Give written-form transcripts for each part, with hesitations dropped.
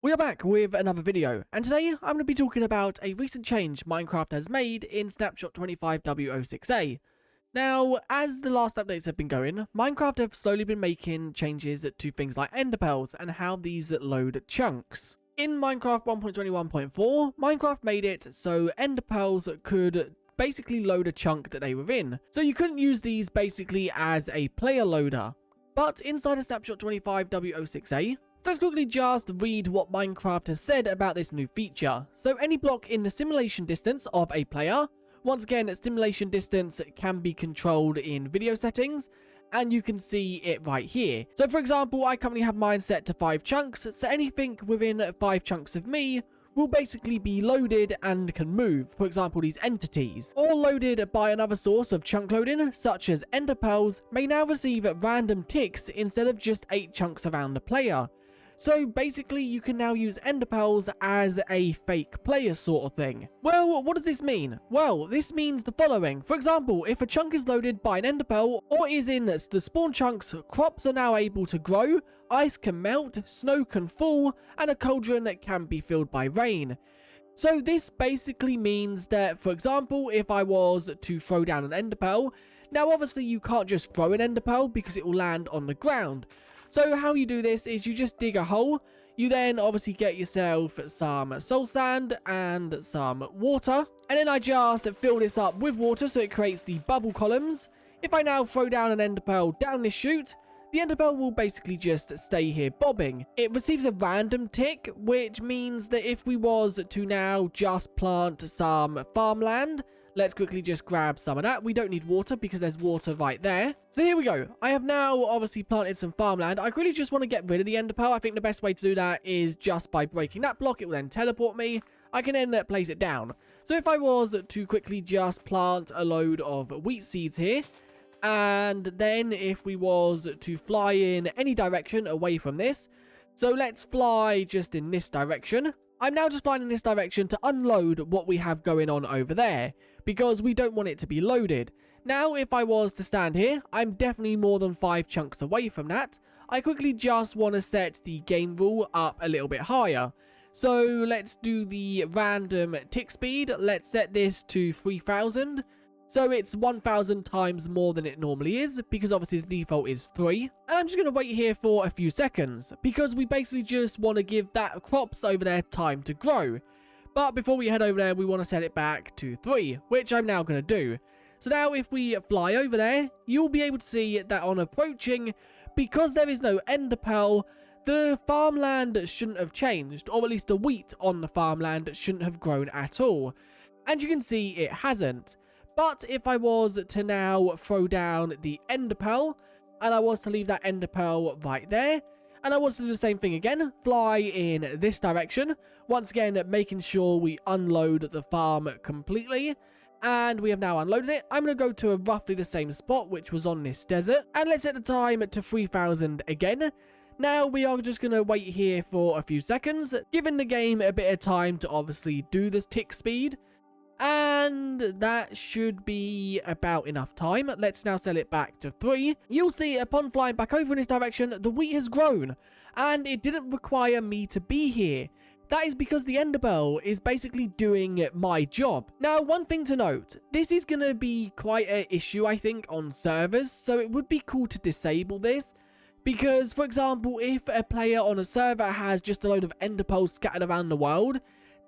We are back with another video, and today I'm going to be talking about a recent change Minecraft has made in snapshot 25W06A. Now, as the last updates have been going, Minecraft have slowly been making changes to things like ender pearls and how these load chunks. In Minecraft 1.21.4, Minecraft made it so ender pearls could basically load a chunk that they were in, so you couldn't use these basically as a player loader. But inside of snapshot 25W06A, let's quickly just read what Minecraft has said about this new feature. So any block in the simulation distance of a player, once again simulation distance can be controlled in video settings, and you can see it right here. So for example, I currently have mine set to 5 chunks, so anything within 5 chunks of me will basically be loaded and can move, for example these entities. Or loaded by another source of chunk loading, such as ender pearls, may now receive random ticks instead of just 8 chunks around the player. So basically you can now use ender pearls as a fake player sort of thing. Well, what does this mean? Well, this means the following. For example, if a chunk is loaded by an ender pearl or is in the spawn chunks, crops are now able to grow, ice can melt, snow can fall, and a cauldron can be filled by rain. So this basically means that, for example, if I was to throw down an ender pearl, now obviously you can't just throw an ender pearl because it will land on the ground. So how you do this is you just dig a hole, you then obviously get yourself some soul sand and some water, and then I just fill this up with water so it creates the bubble columns. If I now throw down an ender pearl down this chute, the ender pearl will basically just stay here bobbing. It receives a random tick, which means that if we was to now just plant some farmland, let's quickly just grab some of that. We don't need water because there's water right there. So here we go. I have now obviously planted some farmland. I really just want to get rid of the ender pearl. I think the best way to do that is just by breaking that block. It will then teleport me. I can then place it down. So if I was to quickly just plant a load of wheat seeds here, and then if we was to fly in any direction away from this, so let's fly just in this direction. I'm now just flying in this direction to unload what we have going on over there, because we don't want it to be loaded. Now, if I was to stand here, I'm definitely more than 5 chunks away from that. I quickly just want to set the game rule up a little bit higher. So let's do the random tick speed. Let's set this to 3000. So it's 1000 times more than it normally is, because obviously the default is 3. And I'm just going to wait here for a few seconds, because we basically just want to give that crops over there time to grow. But before we head over there, we want to set it back to 3, which I'm now going to do. So now if we fly over there, you'll be able to see that on approaching, because there is no ender pearl, the farmland shouldn't have changed, or at least the wheat on the farmland shouldn't have grown at all. And you can see it hasn't. But if I was to now throw down the ender pearl, and I was to leave that ender pearl right there, and I was to do the same thing again, fly in this direction, once again making sure we unload the farm completely, and we have now unloaded it. I'm going to go to roughly the same spot, which was on this desert, and let's set the time to 3000 again. Now we are just going to wait here for a few seconds, giving the game a bit of time to obviously do this tick speed. And that should be about enough time. Let's now set it back to 3. You'll see upon flying back over in this direction, the wheat has grown. And it didn't require me to be here. That is because the ender pearl is basically doing my job. Now, one thing to note, this is going to be quite an issue, I think, on servers. So it would be cool to disable this. Because, for example, if a player on a server has just a load of ender pearls scattered around the world,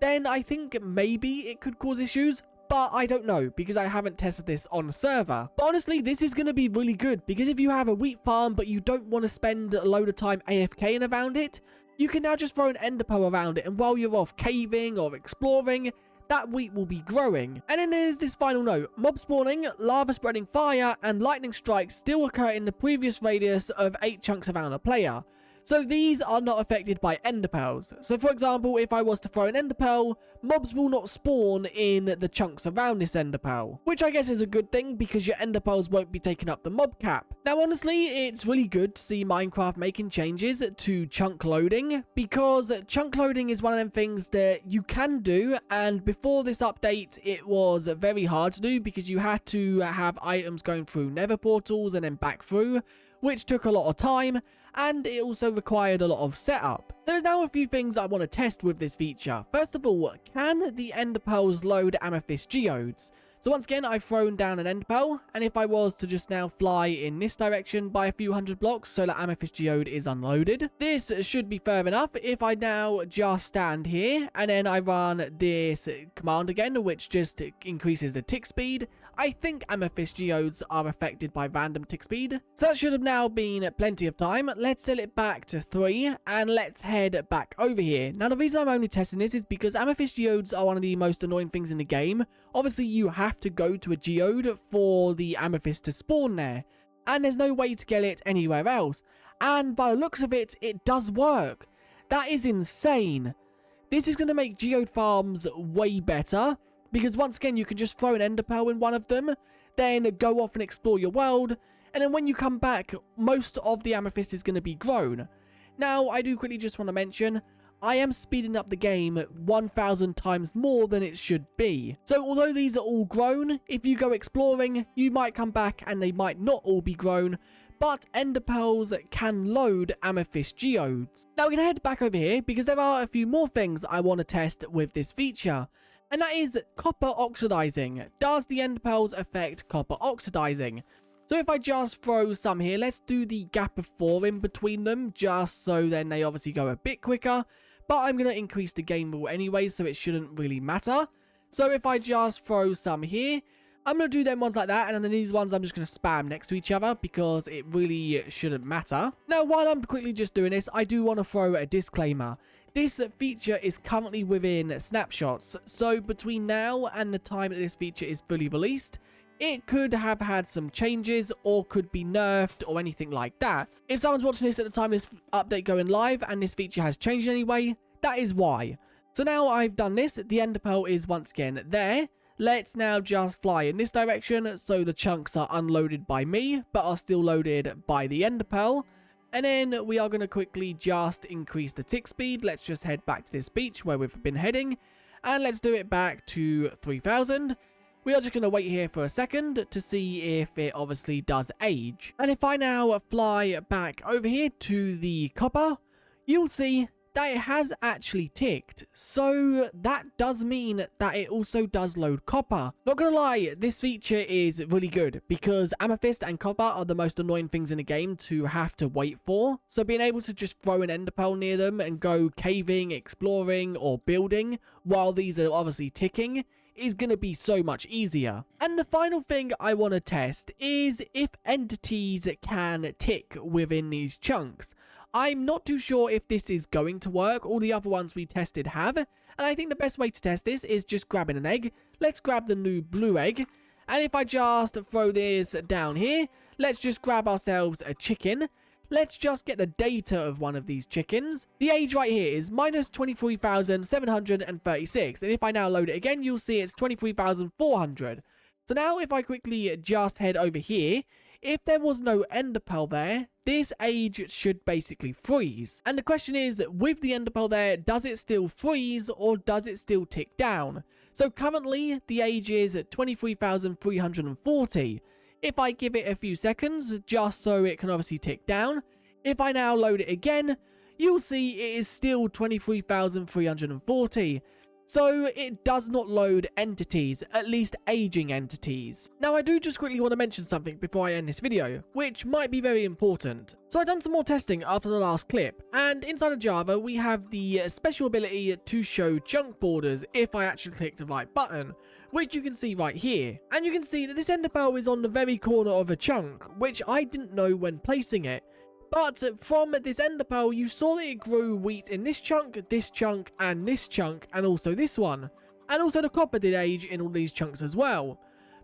then I think maybe it could cause issues, but I don't know because I haven't tested this on server. But honestly, this is going to be really good because if you have a wheat farm but you don't want to spend a load of time AFKing around it, you can now just throw an ender pearl around it, and while you're off caving or exploring, that wheat will be growing. And then there's this final note. Mob spawning, lava spreading fire, and lightning strikes still occur in the previous radius of 8 chunks around a player. So these are not affected by ender pearls. So for example, if I was to throw an ender pearl, mobs will not spawn in the chunks around this ender pearl, which I guess is a good thing because your ender pearls won't be taking up the mob cap. Now honestly, it's really good to see Minecraft making changes to chunk loading, because chunk loading is one of them things that you can do, and before this update it was very hard to do because you had to have items going through nether portals and then back through, which took a lot of time, and it also required a lot of setup. There is now a few things I want to test with this feature. First of all, can the ender pearls load amethyst geodes? So once again, I've thrown down an ender pearl, and if I was to just now fly in this direction by a few hundred blocks so that amethyst geode is unloaded, this should be fair enough. If I now just stand here and then I run this command again, which just increases the tick speed, I think amethyst geodes are affected by random tick speed. So that should have now been plenty of time. Let's set it back to 3 and let's head back over here. Now the reason I'm only testing this is because amethyst geodes are one of the most annoying things in the game. Obviously you have to go to a geode for the amethyst to spawn there, and there's no way to get it anywhere else. And by the looks of it, it does work. That is insane. This is going to make geode farms way better, because once again you can just throw an ender pearl in one of them, then go off and explore your world, and then when you come back, most of the amethyst is going to be grown. Now I do quickly just want to mention, I am speeding up the game 1,000 times more than it should be. So although these are all grown, if you go exploring, you might come back and they might not all be grown, but ender pearls can load amethyst geodes. Now we're going to head back over here because there are a few more things I want to test with this feature. And that is copper oxidizing. Does the ender pearls affect copper oxidizing? So if I just throw some here, let's do the gap of 4 in between them, just so then they obviously go a bit quicker. But I'm going to increase the game rule anyway, so it shouldn't really matter. So if I just throw some here, I'm going to do them ones like that, and then these ones I'm just going to spam next to each other because it really shouldn't matter. Now, while I'm quickly just doing this, I do want to throw a disclaimer. This feature is currently within snapshots, so between now and the time that this feature is fully released, it could have had some changes or could be nerfed or anything like that. If someone's watching this at the time of this update going live and this feature has changed anyway, that is why. So now I've done this, the ender pearl is once again there. Let's now just fly in this direction so the chunks are unloaded by me but are still loaded by the ender pearl. And then we are going to quickly just increase the tick speed. Let's just head back to this beach where we've been heading. And let's do it back to 3000. We are just going to wait here for a second to see if it obviously does age. And if I now fly back over here to the copper, you'll see that it has actually ticked. So that does mean that it also does load copper. Not gonna lie, this feature is really good because amethyst and copper are the most annoying things in the game to have to wait for. So being able to just throw an ender pearl near them and go caving, exploring or building while these are obviously ticking is going to be so much easier. And the final thing I want to test is if entities can tick within these chunks. I'm not too sure if this is going to work. All the other ones we tested have. And I think the best way to test this is just grabbing an egg. Let's grab the new blue egg. And if I just throw this down here, let's just grab ourselves a chicken. Let's just get the data of one of these chickens. The age right here is minus 23,736. And if I now load it again, you'll see it's 23,400. So now if I quickly just head over here, if there was no ender pearl there, this age should basically freeze. And the question is, with the ender pearl there, does it still freeze or does it still tick down? So currently the age is 23,340. If I give it a few seconds, just so it can obviously tick down, if I now load it again, you'll see it is still 23,340. So it does not load entities, at least aging entities. Now I do just quickly want to mention something before I end this video, which might be very important. So I've done some more testing after the last clip, and inside of Java we have the special ability to show chunk borders if I actually click the right button, which you can see right here. And you can see that this ender pearl is on the very corner of a chunk, which I didn't know when placing it. But from this ender pearl, you saw that it grew wheat in this chunk, and also this one. And also the copper did age in all these chunks as well.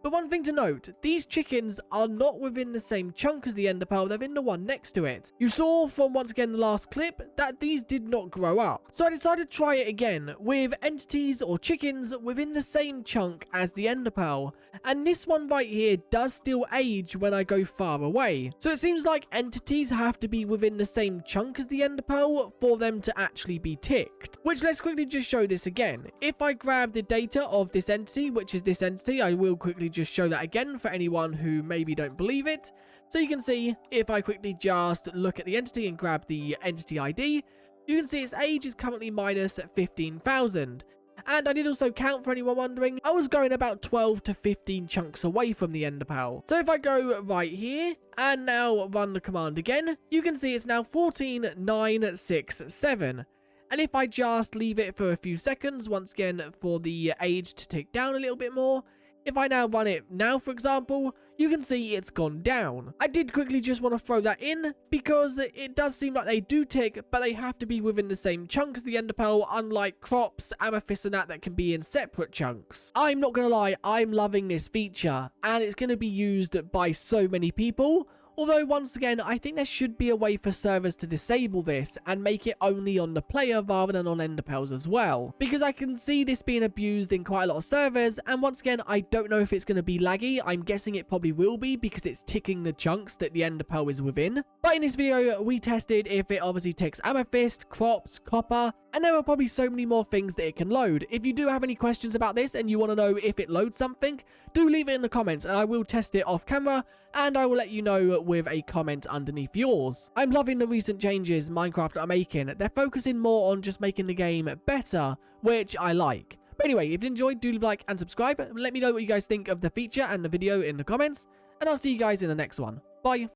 But one thing to note, these chickens are not within the same chunk as the ender pearl, they're in the one next to it. You saw from once again the last clip that these did not grow up. So I decided to try it again with entities or chickens within the same chunk as the ender pearl. And this one right here does still age when I go far away. So it seems like entities have to be within the same chunk as the ender pearl for them to actually be ticked. Which let's quickly just show this again. If I grab the data of this entity, which is this entity, I will quickly just show that again for anyone who maybe don't believe it. So you can see, if I quickly just look at the entity and grab the entity ID, you can see its age is currently minus 15,000. And I did also count, for anyone wondering, I was going about 12 to 15 chunks away from the ender pearl. So if I go right here and now run the command again, you can see it's now 14,967. And if I just leave it for a few seconds, once again for the age to tick down a little bit more, if I now run it now, for example, you can see it's gone down. I did quickly just want to throw that in because it does seem like they do tick, but they have to be within the same chunk as the ender pearl, unlike crops, amethyst and that can be in separate chunks. I'm not going to lie, I'm loving this feature and it's going to be used by so many people. Although, once again, I think there should be a way for servers to disable this and make it only on the player rather than on ender pearls as well. Because I can see this being abused in quite a lot of servers, and once again, I don't know if it's going to be laggy. I'm guessing it probably will be because it's ticking the chunks that the ender pearl is within. But in this video, we tested if it obviously ticks amethyst, crops, copper, and there are probably so many more things that it can load. If you do have any questions about this and you want to know if it loads something, do leave it in the comments and I will test it off camera and I will let you know with a comment underneath yours. I'm loving the recent changes Minecraft are making. They're focusing more on just making the game better, which I like. But anyway, if you enjoyed, do leave a like and subscribe. Let me know what you guys think of the feature and the video in the comments, and I'll see you guys in the next one. Bye.